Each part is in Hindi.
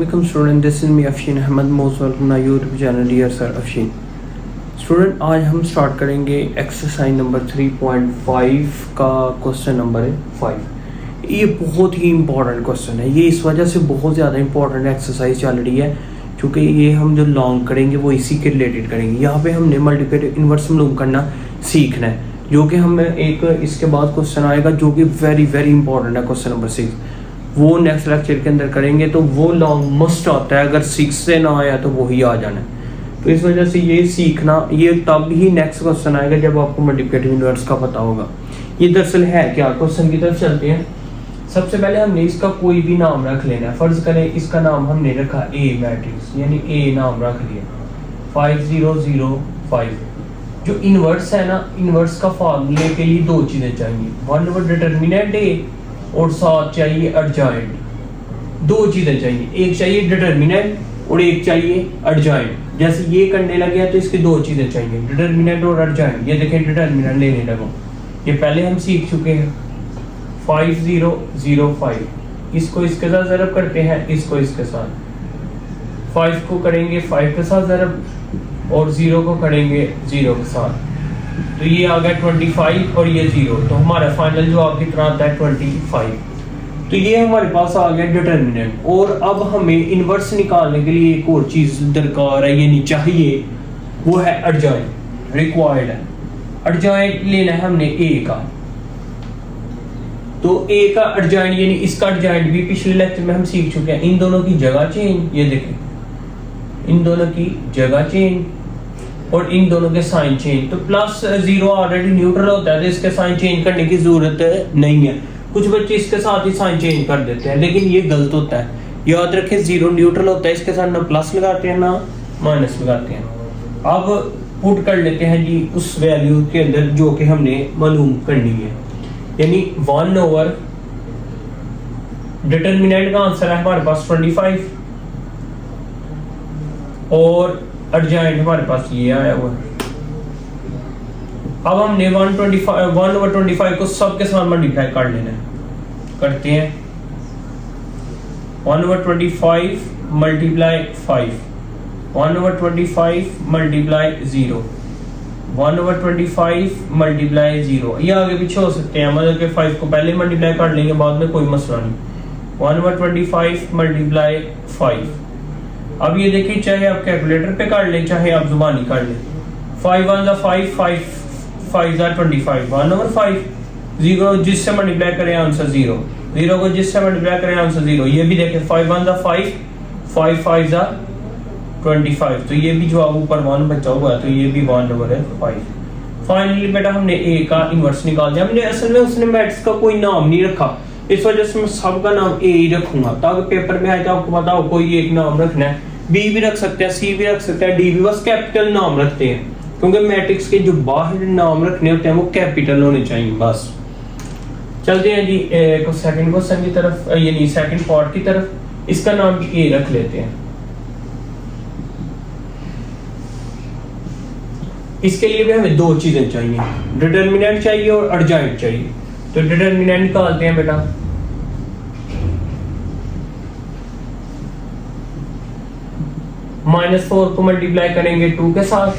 Welcome student, this is me Afshin Ahmed, most welcome to YouTube channel dear sir Afshin. Student आज हम स्टार्ट करेंगे एक्सरसाइज नंबर 3.5 का क्वेश्चन नंबर है 5। ये बहुत ही इंपॉर्टेंट क्वेश्चन है, ये इस वजह से बहुत ज़्यादा इंपॉर्टेंट एक्सरसाइज चल रही है क्योंकि ये हम जो लॉन्ग करेंगे वो इसी के रिलेटेड करेंगे। यहाँ पे हमने मल्टीपल इन्वर्स मालूम करना सीखना है, जो कि हम एक इसके बाद क्वेश्चन आएगा जो कि वेरी वेरी इंपॉर्टेंट है, क्वेश्चन नंबर 6। वो नेक्स्ट लेक्चर के अंदर करेंगे, तो वो लॉन्ग मस्ट आता है, अगर 6 से ना आया तो वही आ जाना है। तो इस वजह से ये सीखना, ये तब ही नेक्स्ट क्वेश्चन आएगा जब आपको मल्टीप्लिकेटिव इन्वर्स का पता होगा। ये दरअसल है क्या, क्वेश्चन की तरफ चलते हैं। सबसे पहले हमने इसका कोई भी नाम रख लेना है। फर्ज करें इसका नाम हमने रखा ए मैट्रिक्स, यानी ए नाम रख लिया 5005। जो इन्वर्स है ना, इन्वर्स का फॉर्मूले के लिए दो चीजें चाहिए, वन ओवर डिटर्मिनेंट ए और साथ चाहिए एडजॉइंट। दो चीजें चाहिए, एक चाहिए डिटर्मिनेंट और एक चाहिए एडजॉइंट। जैसे ये करने लगे तो इसकी दो चीजें चाहिए, डिटर्मिनेंट और एडजॉइंट। ये देखें डिटर्मिनेंट लेने लगो, ये पहले हम सीख चुके हैं 5005। इसको इसके साथ ज़रब करते हैं, इसको इसके साथ। 5 को करेंगे 5 के साथ ज़रब और 0 को करेंगे 0 के साथ। तो ये आ गया 25 और ये 0, तो हमारा फाइनल जवाब कितना आता है 25। तो ये हमारे पास आ गया डिटर्मिनेंट। और अब हमें इन्वर्स निकालने के लिए एक और चीज दरकार है, यानी चाहिए, वो है एडजॉइंट, रिक्वायर्ड है। एडजॉइंट लेना है हमने ए का, तो ए का एडजॉइंट यानी इसका एडजॉइंट भी पिछले लेक्चर में हम सीख चुके हैं। इन दोनों की जगह चेंज, ये देखें इन दोनों की जगह चेंज और इन दोनों के साइन चेंज। तो प्लस 0 ऑलरेडी न्यूट्रल होता है, तो इसके साइन चेंज करने की जरूरत नहीं है। कुछ बच्चे इसके साथ ही साइन चेंज कर देते हैं, लेकिन ये गलत होता है। याद रखें 0 न्यूट्रल होता है, इसके साथ ना प्लस लगाते हैं ना माइनस लगाते हैं। अब पुट कर लेते हैं जी उस वैल्यू के अंदर जो कि हमने मालूम करनी है, यानी 1 ओवर डिटर्मिनेंट का आंसर है हमारे पास 25 और एडजॉइंट हमारे पास ये आया हुआ है। अब हमने 1 ओवर 25 को सबके साथ मल्टीप्लाई कर लेना है, करते हैं 1 over 25 multiply 5, 1 over 25 multiply 0, 1 over 25 multiply 0। ये आगे पीछे हो सकते हैं, मतलब कि 5 को पहले मल्टीप्लाई कर लेंगे, बाद में कोई मसला नहीं। 1 ओवर 25 मल्टीप्लाई 5। अब ये देखिए, चाहे आप कैलकुलेटर पे कर लें चाहे आप जुबानी कर लें। 5 1 जा 5, 5 जा 25, 1 ओवर 5। 0 जिससे मल्टीप्लाई करें आंसर 0, 0 को जिससे मल्टीप्लाई करें आंसर 0। ये भी देखें 5 1 जा 5, 5 5 जा 25, तो ये भी जवाब ऊपर 1 बचा हुआ है, तो ये भी 1 ओवर है 5। फाइनली बेटा हमने ए का इन्वर्स निकाल दिया। हमने असल में उसने मैट्रिक्स का कोई नाम नहीं रखा, इस वजह से मैं सबका नाम ए ही रखूंगा, ताकि पेपर में आए तो आपको पता हो कोई एक नाम रखना है। बी भी रख सकते हैं, सी भी रख सकते हैं, डी भी, बस कैपिटल नाम रखते हैं, क्योंकि मैट्रिक्स के जो बाहर नाम रखने होते हैं वो कैपिटल होने चाहिए बस। चलते हैं जी सेकंड क्वेश्चन की तरफ, यानी सेकंड पार्ट की तरफ। इसका नाम भी ए रख लेते हैं। इसके लिए भी हमें दो चीजें चाहिए, डिटर्मिनेंट चाहिए और एडजॉइंट चाहिए। तो डिटर्मिनेंट निकालते हैं बेटा। -4 को मल्टीप्लाई करेंगे 2 के साथ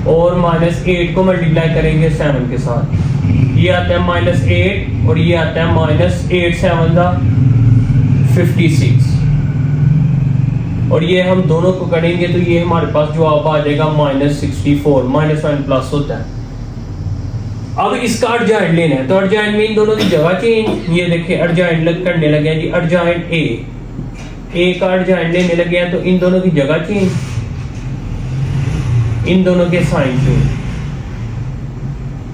और -8 को मल्टीप्लाई करेंगे 7 के साथ। ये आता है -8 और ये आता है -8 7 का 56, और ये हम दोनों को करेंगे तो ये हमारे पास जवाब आ जाएगा -64। -1 प्लस होता है। अब इसका एडजॉइंट लेना है, तो एडजॉइंट में इन दोनों की जगह चेंज। ये देखिए एडजॉइंट करने लगे जी, एडजॉइंट ए का एडजॉइंट लेने लगे हैं, तो इन दोनों की जगह चेंज, इन दोनों के साइन चेंज।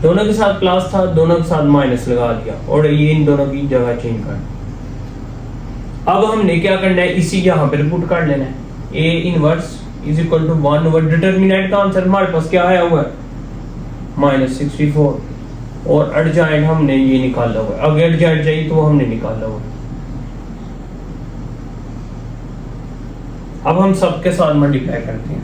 दोनों के साथ प्लस था, दोनों के साथ माइनस लगा दिया और ये इन दोनों की जगह चेंज कर। अब हमने क्या करना है, इसी यहाँ पे पुट कर लेना है। A inverse is equal to 1 over determinant का आंसर हमारे पास क्या आया हुआ है -64, और एडजॉइंट हमने ये निकाला हुआ है। अगर एडजॉइंट चाहिए तो वो हमने निकाला हुआ है। अब हम सबके साथ मल्टीप्लाई करते हैं।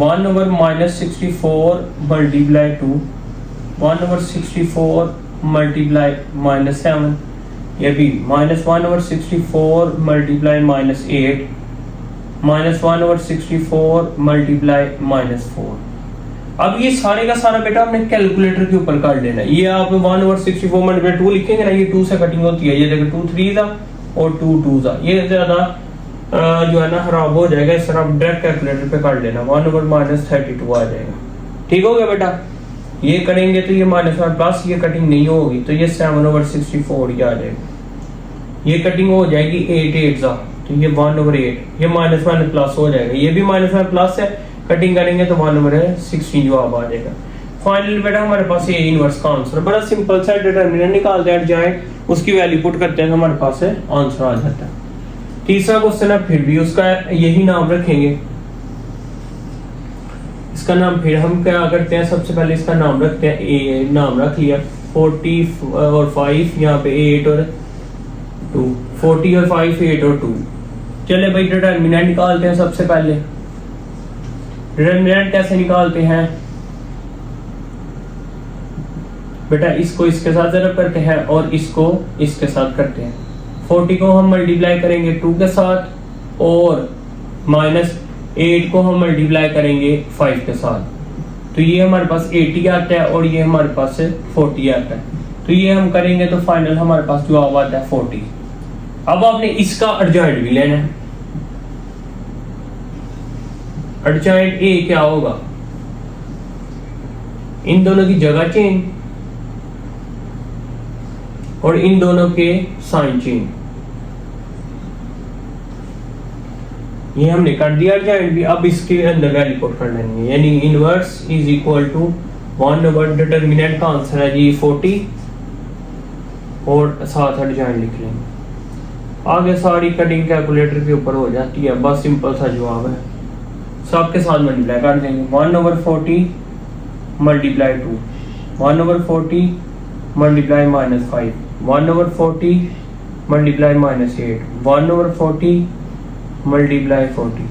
1 ओवर -64 मल्टीप्लाई 2, 1 ओवर 64 मल्टीप्लाई -7, ये भी -1/64 मल्टीप्लाई -8 -1/64 मल्टीप्लाई -4। अब ये सारे का सारा बेटा आपने कैलकुलेटर के ऊपर कर लेना है। ये आप 1/64 मल्टीप्लाई 2 लिखेंगे ना, ये 2 से कटिंग होती है, ये देखो 2 3 था और 2 2 था, ये ज्यादा जो है ना खराब हो जाएगा, इस तरह आप डायरेक्ट कैलकुलेटर पे कर लेना, 1/-32 आ जाएगा। ठीक हो गया बेटा। ये करेंगे तो ये -1 ये कटिंग नहीं होगी तो ये 7/64 ये आ जाएगा। ये कटिंग हो जाएगी 8 8 सा, तो ये 1/8, ये -1 प्लस हो जाएगा, ये भी -1 प्लस है, कटिंग करेंगे तो 1/16 जवाब आ जाएगा। फाइनली बेटा हमारे पास ये इनवर्स का आंसर बड़ा सिंपल सा, डिटरमिनेंट निकालते हैं एडजॉइंट, उसकी वैल्यू पुट करते हैं तो हमारे पास आंसर आ जाता है। तीसरा क्वेश्चन है, फिर भी उसका यही नाम रखेंगे। इसका नाम फिर हम क्या करते हैं, सबसे पहले इसका नाम रखते हैं ए, नाम रख लिया 40 और 5, यहाँ पे 8 और 2, 40 और 5 8 और 2। चले भाई डिटरमिनेंट निकालते हैं। सबसे पहले डिटरमिनेंट कैसे निकालते हैं बेटा, इसको इसके साथ ज़रब करते हैं और इसको इसके साथ करते हैं। 40 को हम मल्टीप्लाई करेंगे 2 के साथ और -8 को हम मल्टीप्लाई करेंगे 5 के साथ, तो ये हमारे पास 80 आता है और ये हमारे पास 40 आता है, तो ये हम करेंगे तो फाइनल हमारे पास जवाब आता है 40। अब आपने इसका एडजॉइंट भी लेना है। एडजॉइंट ए क्या होगा, इन दोनों की जगह चेंज और इन दोनों के साइन चेंज, ये हमने कर दिया एडजॉइंट भी। अब इसके अंदर वैल्यू पुट कर लेनी है, यानी inverse is equal to 1/, determinant का आंसर है जी 40 और साथ एडजॉइंट लिख लेंगे। आगे सारी कटिंग कैलकुलेटर के ऊपर हो जाती है, बस सिंपल सा जवाब है, सबके साथ मल्टीप्लाई कर देंगे। 1/40 मल्टीप्लाई 2, 1/40 मल्टीप्लाई -5, 1/40 मल्टीप्लाई -8, 1/40 मल्टीप्लाई 40।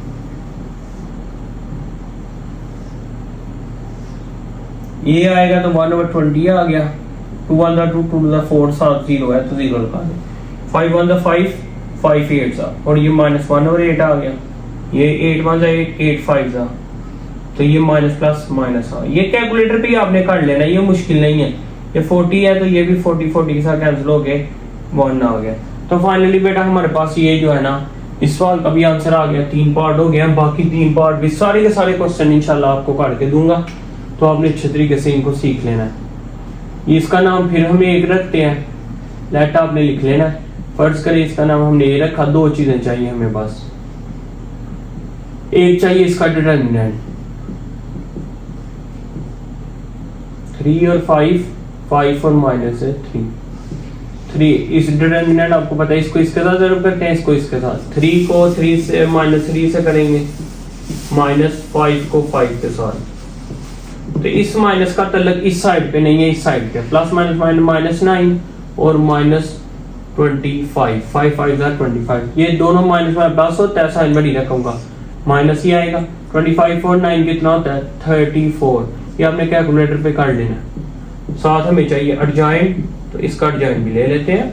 ये आएगा तो 1/20 आ गया, 2 1 2 2 4 7 0 है तो 0 लगा दे, 5 1 5 5 8 सा, और ये -1/8 आ गया, ये 8 1 8 8 5 सा, तो ये माइनस प्लस माइनस आ। ये कैलकुलेटर पे ही आपने कर लेना, ये मुश्किल नहीं है। ये 40 है तो ये भी 40 40 के साथ कैंसिल हो गए, 1 आ गया। तो फाइनली बेटा हमारे पास ये जो है ना इस सवाल का भी आंसर आ गया। 3 पार्ट हो गया, बाकी 3 पार्ट भी सारे के सारे क्वेश्चन इंशाल्लाह आपको करके दूंगा, तो आपने अच्छे तरीके से इनको सीख लेना है। इसका नाम फिर हम एक रखते हैं, लेट आपने लिख लेना है। फर्ज करें इसका नाम हमने ये रखा, 2 चीजें चाहिए हमें बस। एक चाहिए इसका डिटरमिनेंट 3 और 5, 5 और माइनस है 3। इस डिटरमिनेंट आपको पता है, इसको इसके साथ जरूर करते हैं, इसको इसके साथ। 3 को 3 से -3 से करेंगे, -5 को 5 के साथ। तो इस माइनस का तल्लक इस साइड पे नहीं है, इस साइड पे। प्लस माइनस माइनस -9 और -25, 5 5 25। ये दोनों माइनस में प्लस होता है, साइन में नहीं रखूंगा, माइनस ही आएगा। 25 और 9 कितना होता है 34। ये आपने कैलकुलेटर पे कर लेना। साथ हमें चाहिए एडजॉइंट, तो इसका एडजॉइंट भी ले लेते हैं।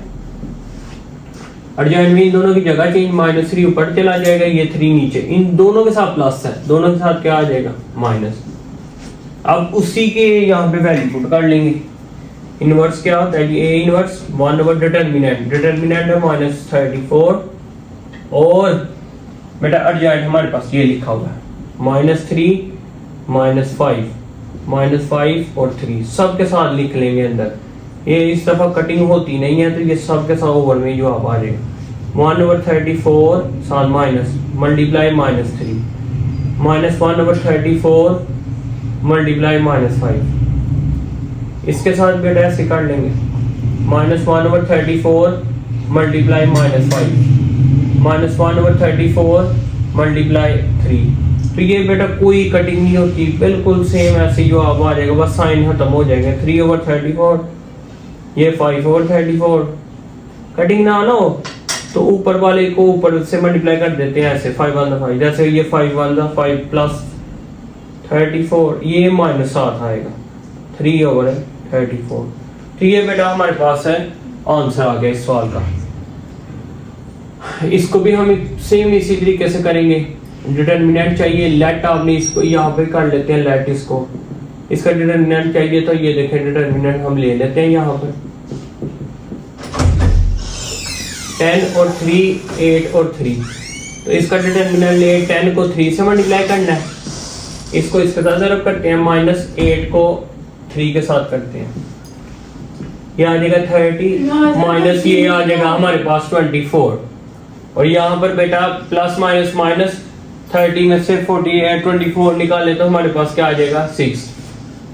एडजॉइंट में इन दोनों की जगह चेंज, -3 ऊपर चला जाएगा, ये 3 नीचे, इन दोनों के साथ प्लस है, दोनों के साथ क्या आ जाएगा माइनस। अब उसी के यहाँ पे वैल्यू पुट कर लेंगे। इनवर्स क्या होता है, ए इनवर्स 1 डिटरमिनेंट, डिटरमिनेंट है -34 और बेटा एडजॉइंट हमारे पास ये लिखा हुआ है -3 -5 और 3, सब के साथ लिख लेंगे अंदर। ये इस दफा कटिंग होती नहीं है तो ये सब के साथ ओवर में जवाब आ जाएगा। 1/34 साथ माइनस मल्टीप्लाई -3, -1/34 मल्टीप्लाई -5। इसके साथ बेटा ऐसे कर लेंगे, -1/34 मल्टीप्लाई -5, -1/34 मल्टीप्लाई 3। तो ये बेटा कोई कटिंग नहीं होती, बिल्कुल सेम ऐसे जवाब आ जाएगा, बस साइन खत्म हो जाएगा। 3/34, ये 5/34। कटिंग ना हो तो ऊपर वाले को ऊपर से मल्टीप्लाई कर देते हैं ऐसे, 5 1 5, जैसे ये 5 1 5 प्लस 34, ये -7 आएगा 3/34। तो ये बेटा हमारे पास है आंसर आ गया इस सवाल का। इसको भी हम सेम इसी तरीके से करेंगे। डिटर्मिनेंट चाहिए, लेट आपने इसको यहाँ पे कर लेते हैं, लेट इसको, इसका डिटर्मिनेंट चाहिए तो ये देखें डिटर्मिनेंट हम ले लेते हैं यहाँ पर 10 और 3, 8 और 3। तो इसका डिटर्मिनेंट ले 10 को 3 से मल्टीप्लाई करना है, इसको इसके साथ ज़रूर करते हैं, -8 को 3 के साथ करते हैं, ये आ जाएगा 30 माइनस ये आ जाएगा हमारे पास 24, और यहाँ पर बेटा प्लस माइनस माइनस 30 में से 24 निकाले तो हमारे पास क्या आ जाएगा 6।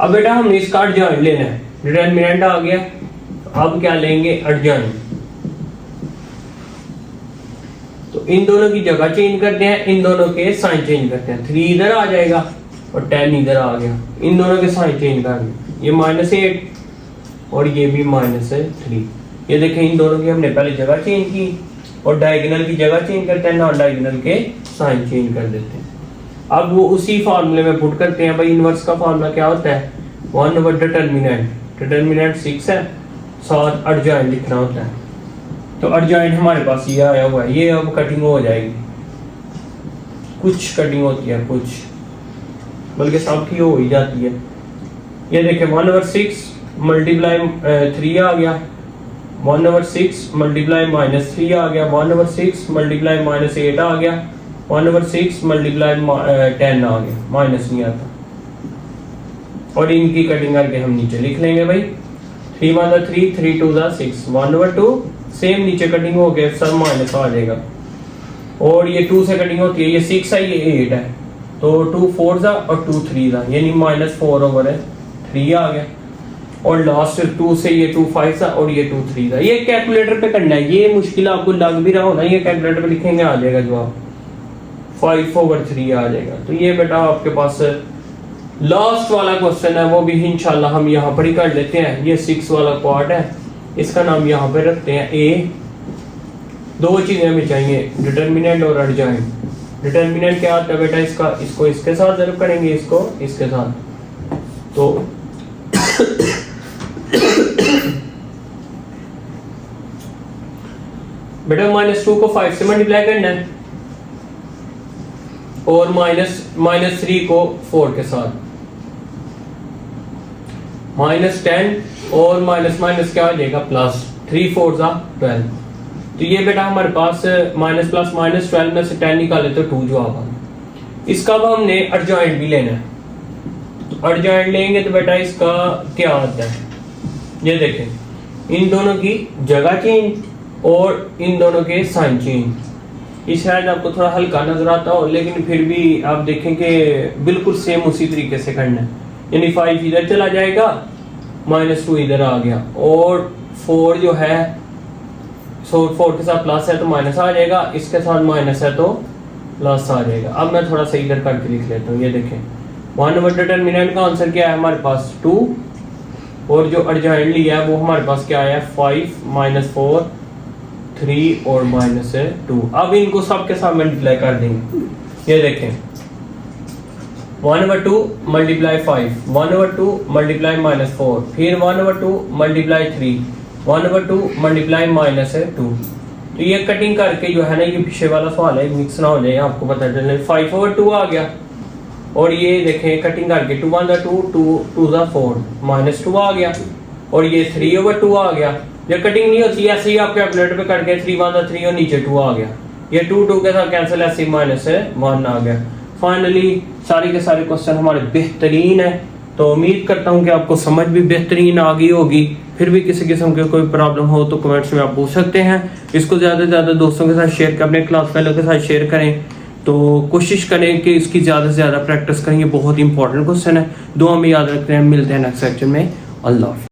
अब बेटा हमने इसका अर्जेंट लेना है, डिटर्मिनेंट आ गया, अब क्या लेंगे अर्जेंट। तो इन दोनों की जगह चेंज करते हैं, इन दोनों के साइन चेंज करते हैं, 3 इधर आ जाएगा और 10 इधर आ गया, इन दोनों के साइन चेंज कर दिए, ये -8 और ये भी -3। ये देखें इन दोनों की हमने पहले जगह चेंज की, और डायगोनल की जगह चेंज करते हैं, नॉन डायगोनल के साइन चेंज कर देते हैं। अब वो उसी फार्मूले में पुट करते हैं। भाई इनवर्स का फार्मूला क्या होता है, 1 डिटर्मिनेंट, डिटर्मिनेंट 6 है, साथ अर्जेंट लिखना होता है। तो अर्जेंट हमारे पास ये आया हुआ है, ये अब कटिंग हो जाएगी, कुछ कटिंग होती है, कुछ बल्कि सबकी हो ही जाती है। ये देखें 1/6 मल्टीप्लाई 3 आ गया, 1/6 मल्टीप्लाई -3 आ गया, 1/6 मल्टीप्लाई -8 आ गया, 1/6 मल्टीप्लाई 10 आ गया, माइनस नहीं आता। और इनकी कटिंग करके हम नीचे लिख लेंगे भाई 3 1 3, 3 2 6, 1/2 सेम नीचे कटिंग हो गया, सब माइनस आ जाएगा। और ये 2 से कटिंग होती है, ये 6 है, ये 8 है, तो 2 4 और 2 3 यानी -4/3 आ गया। और लास्ट 2 से ये 2 5 और ये 2 3 ये कैलकुलेटर पे करना है, ये मुश्किल आपको लग भी रहा होना, ये कैलकुलेटर पे लिखेंगे आ जाएगा जवाब 5/3 आ जाएगा। तो ये बेटा आपके पास लास्ट वाला क्वेश्चन है, वो भी इंशाल्लाह हम यहाँ पर ही कर लेते हैं। ये 6 वाला पार्ट है, इसका नाम यहाँ पे रखते हैं ए। 2 चीजें हमें चाहिए, डिटर्मिनेंट और अर्जेंट। डिटर्मिनेंट क्या आता है बेटा इसका, इसको इसके साथ जरूर करेंगे, इसको इसके साथ। तो बेटा -2 को 5 से मल्टीप्लाई करना है, और -3 को 4 के साथ, -10 और माइनस क्या आ जाएगा प्लस, 3 4 12। तो ये बेटा हमारे पास माइनस प्लस -12 में से 10 निकाले तो 2 जवाब आ गया। इसका अब हमने अर्जेंट भी लेना है, तो अर्जेंट लेंगे तो बेटा इसका क्या आता है, ये देखें इन दोनों की जगह चेंज और इन दोनों के साइन चेंज। ये शायद आपको थोड़ा हल्का नजर आता हो, लेकिन फिर भी आप देखें कि बिल्कुल सेम उसी तरीके से करना है। यानी 5 इधर चला जाएगा, -2 इधर आ गया, और 4 जो है 4 के साथ प्लस है तो माइनस आ जाएगा, इसके साथ माइनस है तो प्लस आ जाएगा। अब मैं थोड़ा सा इधर करके लिख लेता हूँ। ये देखें 1 डिटर्मिनेंट का आंसर क्या है हमारे पास 2, और जो अर्जेंट लिया है वो हमारे पास क्या आया 5 -4 3 और -2। अब इनको सबके साथ मल्टीप्लाई कर देंगे। ये देखें 1/2 मल्टीप्लाई 5, 1/2 मल्टीप्लाई -4, फिर 1/2 मल्टीप्लाई 3, 1/2 मल्टीप्लाई -2। तो ये कटिंग करके जो है ना, ये पीछे वाला सवाल है, मिक्स ना हो जाए, आपको पता चले 5/2 आ गया। और ये देखें कटिंग करके 2 1 2 2 2 4 -2 आ गया, और ये 3/2 आ गया। ये कटिंग नहीं होती, ऐसे ही आप कैलकुलेटर पे करके 3 1 3 और नीचे 2 आ गया, ये 2 2 के साथ कैंसिल, ऐसे -1 आ गया। फाइनली सारे के सारे क्वेश्चन हमारे बेहतरीन है, तो उम्मीद करता हूँ कि आपको समझ भी बेहतरीन आ गई होगी। फिर भी किसी किस्म की कोई प्रॉब्लम हो तो कमेंट्स में आप पूछ सकते हैं। इसको ज़्यादा से ज़्यादा दोस्तों के साथ शेयर करें, अपने क्लास फेलो के साथ शेयर करें, तो कोशिश करें कि इसकी ज़्यादा से ज़्यादा प्रैक्टिस करें। ये बहुत इंपॉर्टेंट क्वेश्चन है, दुआ में याद रखते हैं। मिलते हैं नेक्स्ट सेक्शन में। अल्लाह।